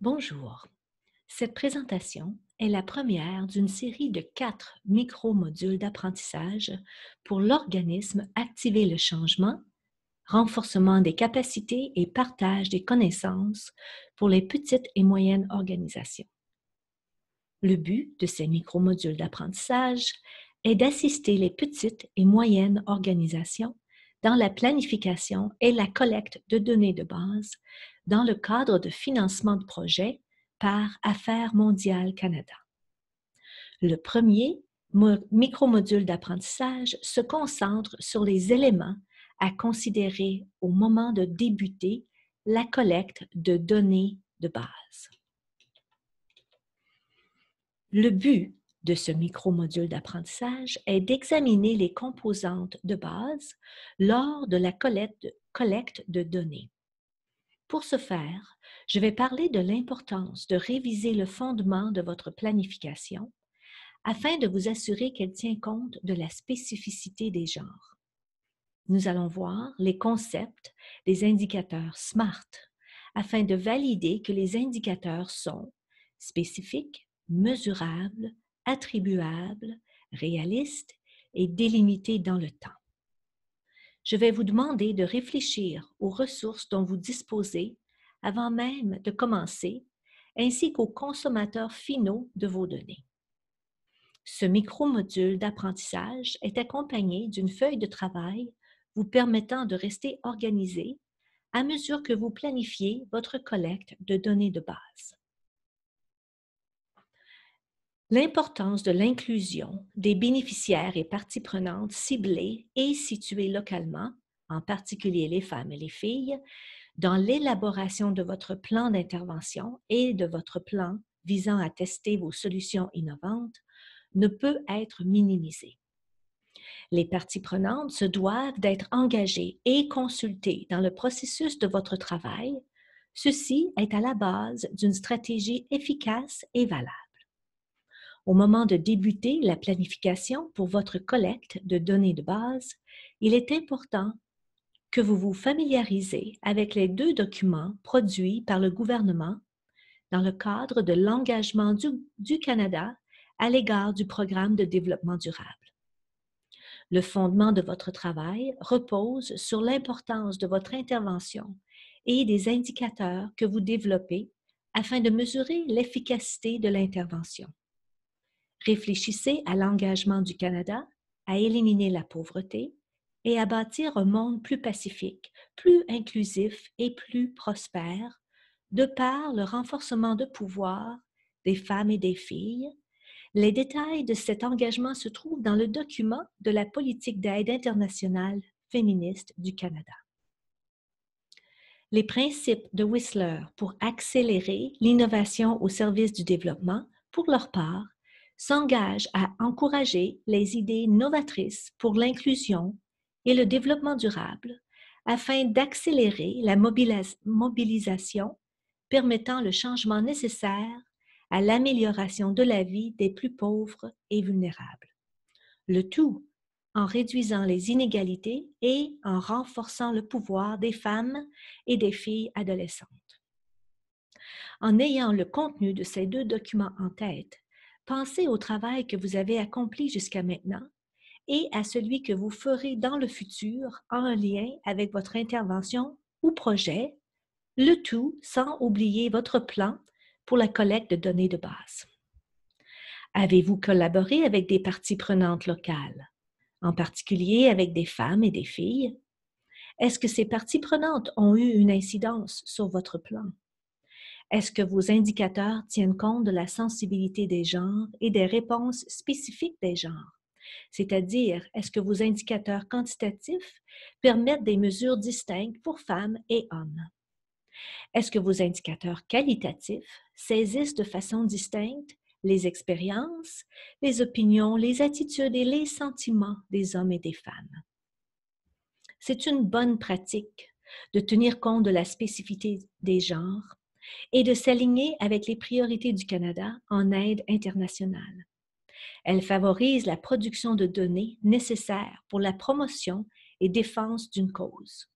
Bonjour. Cette présentation est la première d'une série de 4 micro-modules d'apprentissage pour l'organisme Activer le changement, renforcement des capacités et partage des connaissances pour les petites et moyennes organisations. Le but de ces micro-modules d'apprentissage est d'assister les petites et moyennes organisations dans la planification et la collecte de données de base dans le cadre de financement de projets par Affaires mondiales Canada. Le premier micro-module d'apprentissage se concentre sur les éléments à considérer au moment de débuter la collecte de données de base. Le but de ce micro-module d'apprentissage est d'examiner les composantes de base lors de la collecte de données. Pour ce faire, je vais parler de l'importance de réviser le fondement de votre planification afin de vous assurer qu'elle tient compte de la spécificité des genres. Nous allons voir les concepts des indicateurs SMART afin de valider que les indicateurs sont spécifiques, mesurables, attribuables, réalistes et délimités dans le temps. Je vais vous demander de réfléchir aux ressources dont vous disposez avant même de commencer, ainsi qu'aux consommateurs finaux de vos données. Ce micro-module d'apprentissage est accompagné d'une feuille de travail vous permettant de rester organisé à mesure que vous planifiez votre collecte de données de base. L'importance de l'inclusion des bénéficiaires et parties prenantes ciblées et situées localement, en particulier les femmes et les filles, dans l'élaboration de votre plan d'intervention et de votre plan visant à tester vos solutions innovantes ne peut être minimisée. Les parties prenantes se doivent d'être engagées et consultées dans le processus de votre travail. Ceci est à la base d'une stratégie efficace et valable. Au moment de débuter la planification pour votre collecte de données de base, il est important que vous vous familiarisez avec les 2 documents produits par le gouvernement dans le cadre de l'engagement du Canada à l'égard du programme de développement durable. Le fondement de votre travail repose sur l'importance de votre intervention et des indicateurs que vous développez afin de mesurer l'efficacité de l'intervention. Réfléchissez à l'engagement du Canada à éliminer la pauvreté et à bâtir un monde plus pacifique, plus inclusif et plus prospère, de par le renforcement de pouvoir des femmes et des filles. Les détails de cet engagement se trouvent dans le document de la politique d'aide internationale féministe du Canada. Les principes de Whistler pour accélérer l'innovation au service du développement, pour leur part, s'engagent à encourager les idées novatrices pour l'inclusion et le développement durable afin d'accélérer la mobilisation permettant le changement nécessaire à l'amélioration de la vie des plus pauvres et vulnérables. Le tout en réduisant les inégalités et en renforçant le pouvoir des femmes et des filles adolescentes. En ayant le contenu de ces 2 documents en tête, pensez au travail que vous avez accompli jusqu'à maintenant et à celui que vous ferez dans le futur en lien avec votre intervention ou projet, le tout sans oublier votre plan pour la collecte de données de base. Avez-vous collaboré avec des parties prenantes locales, en particulier avec des femmes et des filles? Est-ce que ces parties prenantes ont eu une incidence sur votre plan? Est-ce que vos indicateurs tiennent compte de la sensibilité des genres et des réponses spécifiques des genres? C'est-à-dire, est-ce que vos indicateurs quantitatifs permettent des mesures distinctes pour femmes et hommes? Est-ce que vos indicateurs qualitatifs saisissent de façon distincte les expériences, les opinions, les attitudes et les sentiments des hommes et des femmes? C'est une bonne pratique de tenir compte de la spécificité des genres et de s'aligner avec les priorités du Canada en aide internationale. Elle favorise la production de données nécessaires pour la promotion et défense d'une cause.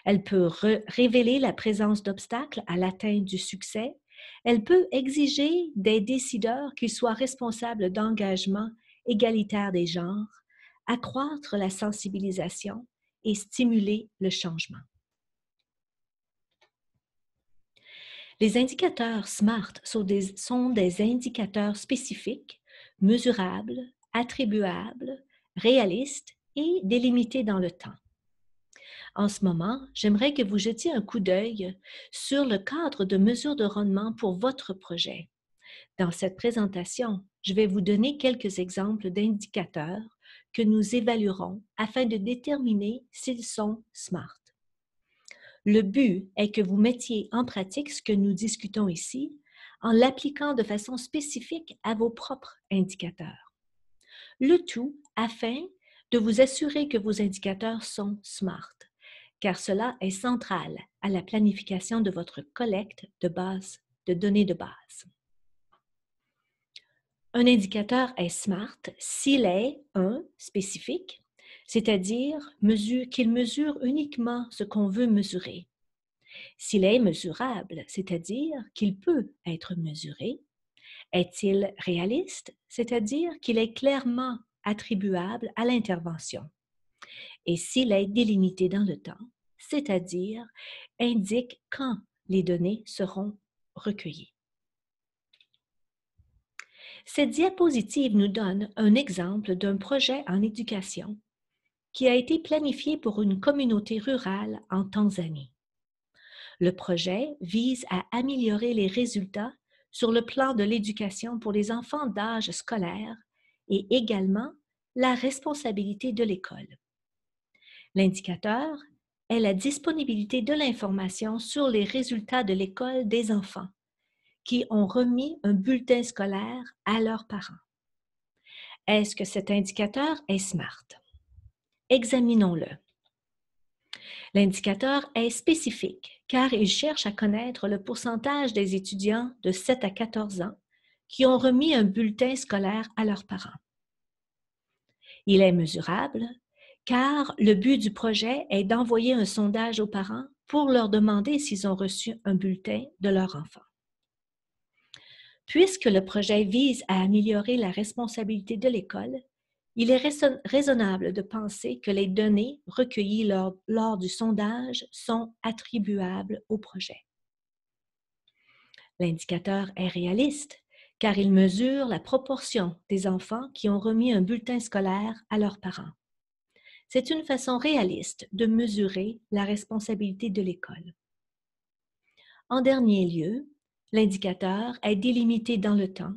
Elle peut révéler la présence d'obstacles à l'atteinte du succès Elle peut exiger des décideurs qu'ils soient responsables d'engagement égalitaire des genres, accroître la sensibilisation et stimuler le changement. Les indicateurs SMART sont des indicateurs spécifiques, mesurables, attribuables, réalistes et délimités dans le temps. En ce moment, j'aimerais que vous jetiez un coup d'œil sur le cadre de mesure de rendement pour votre projet. Dans cette présentation, je vais vous donner quelques exemples d'indicateurs que nous évaluerons afin de déterminer s'ils sont SMART. Le but est que vous mettiez en pratique ce que nous discutons ici en l'appliquant de façon spécifique à vos propres indicateurs. Le tout afin de vous assurer que vos indicateurs sont SMART, car cela est central à la planification de votre collecte de données de base. Un indicateur est SMART s'il est, spécifique, c'est-à-dire qu'il mesure uniquement ce qu'on veut mesurer. S'il est mesurable, c'est-à-dire qu'il peut être mesuré. Est-il réaliste, c'est-à-dire qu'il est clairement attribuable à l'intervention. Et s'il est délimité dans le temps, c'est-à-dire indique quand les données seront recueillies. Cette diapositive nous donne un exemple d'un projet en éducation qui a été planifié pour une communauté rurale en Tanzanie. Le projet vise à améliorer les résultats sur le plan de l'éducation pour les enfants d'âge scolaire et également la responsabilité de l'école. L'indicateur est la disponibilité de l'information sur les résultats de l'école des enfants qui ont remis un bulletin scolaire à leurs parents. Est-ce que cet indicateur est SMART? Examinons-le. L'indicateur est spécifique car il cherche à connaître le pourcentage des étudiants de 7 à 14 ans qui ont remis un bulletin scolaire à leurs parents. Il est mesurable car le but du projet est d'envoyer un sondage aux parents pour leur demander s'ils ont reçu un bulletin de leur enfant. Puisque le projet vise à améliorer la responsabilité de l'école, il est raisonnable de penser que les données recueillies lors du sondage sont attribuables au projet. L'indicateur est réaliste car il mesure la proportion des enfants qui ont remis un bulletin scolaire à leurs parents. C'est une façon réaliste de mesurer la responsabilité de l'école. En dernier lieu, l'indicateur est délimité dans le temps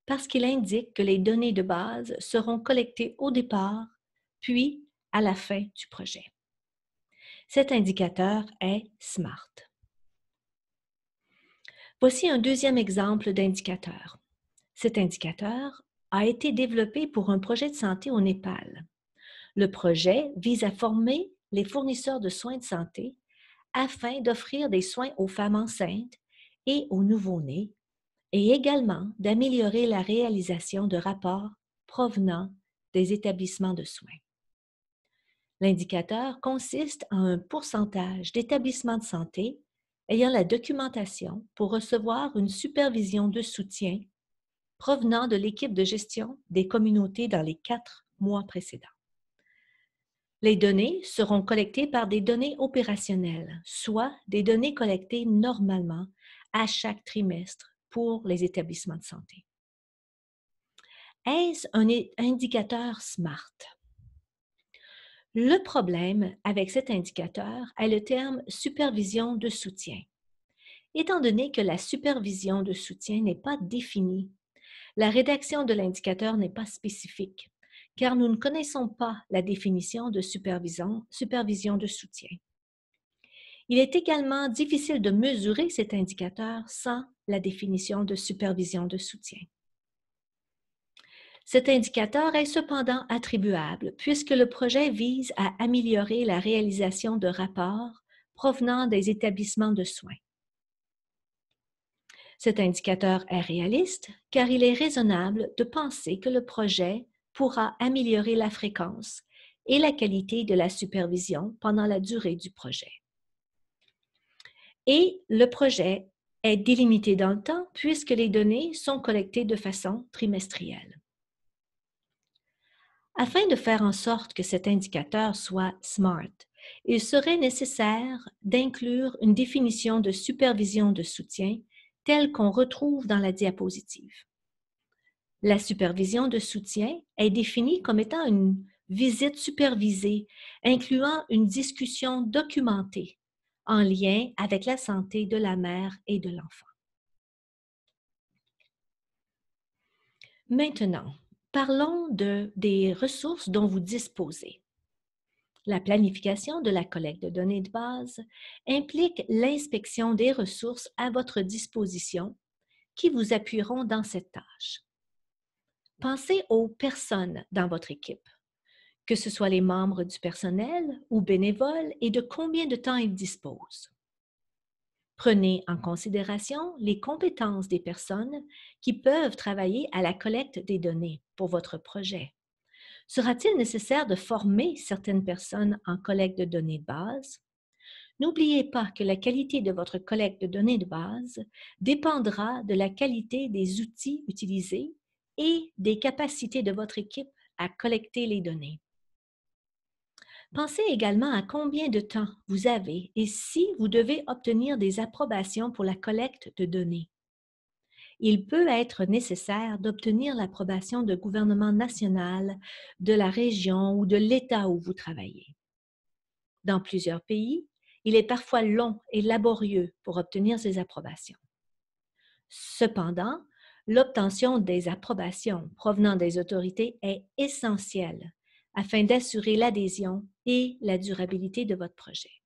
parce qu'il indique que les données de base seront collectées au départ, puis à la fin du projet. Cet indicateur est SMART. Voici un deuxième exemple d'indicateur. Cet indicateur a été développé pour un projet de santé au Népal. Le projet vise à former les fournisseurs de soins de santé afin d'offrir des soins aux femmes enceintes et aux nouveau-nés et également d'améliorer la réalisation de rapports provenant des établissements de soins. L'indicateur consiste en un pourcentage d'établissements de santé ayant la documentation pour recevoir une supervision de soutien provenant de l'équipe de gestion des communautés dans les 4 mois précédents. Les données seront collectées par des données opérationnelles, soit des données collectées normalement à chaque trimestre pour les établissements de santé. Est-ce un indicateur SMART? Le problème avec cet indicateur est le terme supervision de soutien. Étant donné que la supervision de soutien n'est pas définie, la rédaction de l'indicateur n'est pas spécifique, car nous ne connaissons pas la définition de supervision de soutien. Il est également difficile de mesurer cet indicateur sans la définition de supervision de soutien. Cet indicateur est cependant attribuable puisque le projet vise à améliorer la réalisation de rapports provenant des établissements de soins. Cet indicateur est réaliste car il est raisonnable de penser que le projet pourra améliorer la fréquence et la qualité de la supervision pendant la durée du projet. Et le projet est délimité dans le temps puisque les données sont collectées de façon trimestrielle. Afin de faire en sorte que cet indicateur soit SMART, il serait nécessaire d'inclure une définition de supervision de soutien telle qu'on retrouve dans la diapositive. La supervision de soutien est définie comme étant une visite supervisée incluant une discussion documentée en lien avec la santé de la mère et de l'enfant. Maintenant, parlons des ressources dont vous disposez. La planification de la collecte de données de base implique l'inspection des ressources à votre disposition qui vous appuieront dans cette tâche. Pensez aux personnes dans votre équipe, que ce soit les membres du personnel ou bénévoles, et de combien de temps ils disposent. Prenez en considération les compétences des personnes qui peuvent travailler à la collecte des données pour votre projet. Sera-t-il nécessaire de former certaines personnes en collecte de données de base? N'oubliez pas que la qualité de votre collecte de données de base dépendra de la qualité des outils utilisés et des capacités de votre équipe à collecter les données. Pensez également à combien de temps vous avez et si vous devez obtenir des approbations pour la collecte de données. Il peut être nécessaire d'obtenir l'approbation du gouvernement national, de la région ou de l'État où vous travaillez. Dans plusieurs pays, il est parfois long et laborieux pour obtenir ces approbations. Cependant, l'obtention des approbations provenant des autorités est essentielle afin d'assurer l'adhésion et la durabilité de votre projet.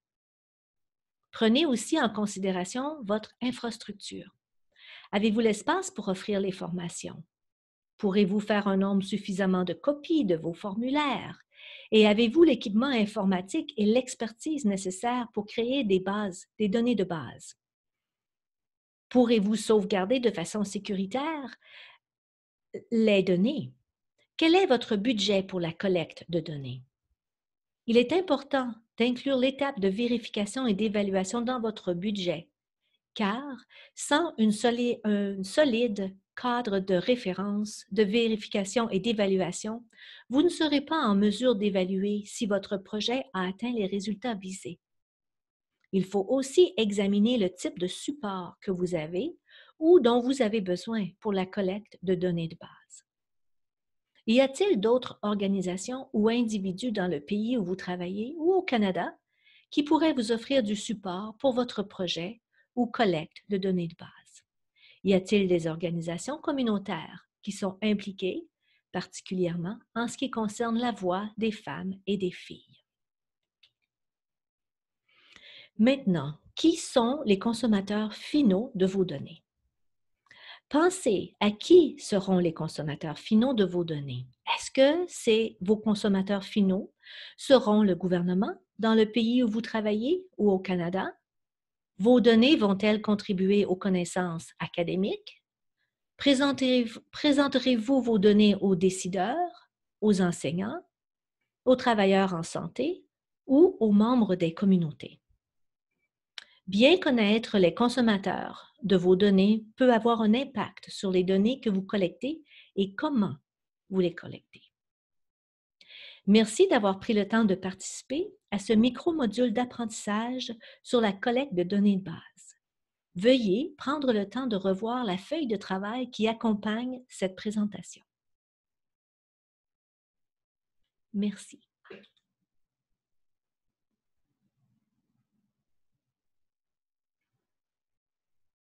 Prenez aussi en considération votre infrastructure. Avez-vous l'espace pour offrir les formations? Pourrez-vous faire un nombre suffisamment de copies de vos formulaires? Et avez-vous l'équipement informatique et l'expertise nécessaire pour créer des données de base? Pourrez-vous sauvegarder de façon sécuritaire les données? Quel est votre budget pour la collecte de données? Il est important d'inclure l'étape de vérification et d'évaluation dans votre budget, car sans un solide cadre de référence, de vérification et d'évaluation, vous ne serez pas en mesure d'évaluer si votre projet a atteint les résultats visés. Il faut aussi examiner le type de support que vous avez ou dont vous avez besoin pour la collecte de données de base. Y a-t-il d'autres organisations ou individus dans le pays où vous travaillez ou au Canada qui pourraient vous offrir du support pour votre projet ou collecte de données de base? Y a-t-il des organisations communautaires qui sont impliquées, particulièrement en ce qui concerne la voix des femmes et des filles? Maintenant, qui sont les consommateurs finaux de vos données? Pensez à qui seront les consommateurs finaux de vos données. Est-ce que vos consommateurs finaux seront le gouvernement dans le pays où vous travaillez ou au Canada? Vos données vont-elles contribuer aux connaissances académiques? Présenterez-vous vos données aux décideurs, aux enseignants, aux travailleurs en santé ou aux membres des communautés? Bien connaître les consommateurs de vos données peut avoir un impact sur les données que vous collectez et comment vous les collectez. Merci d'avoir pris le temps de participer à ce micro-module d'apprentissage sur la collecte de données de base. Veuillez prendre le temps de revoir la feuille de travail qui accompagne cette présentation. Merci.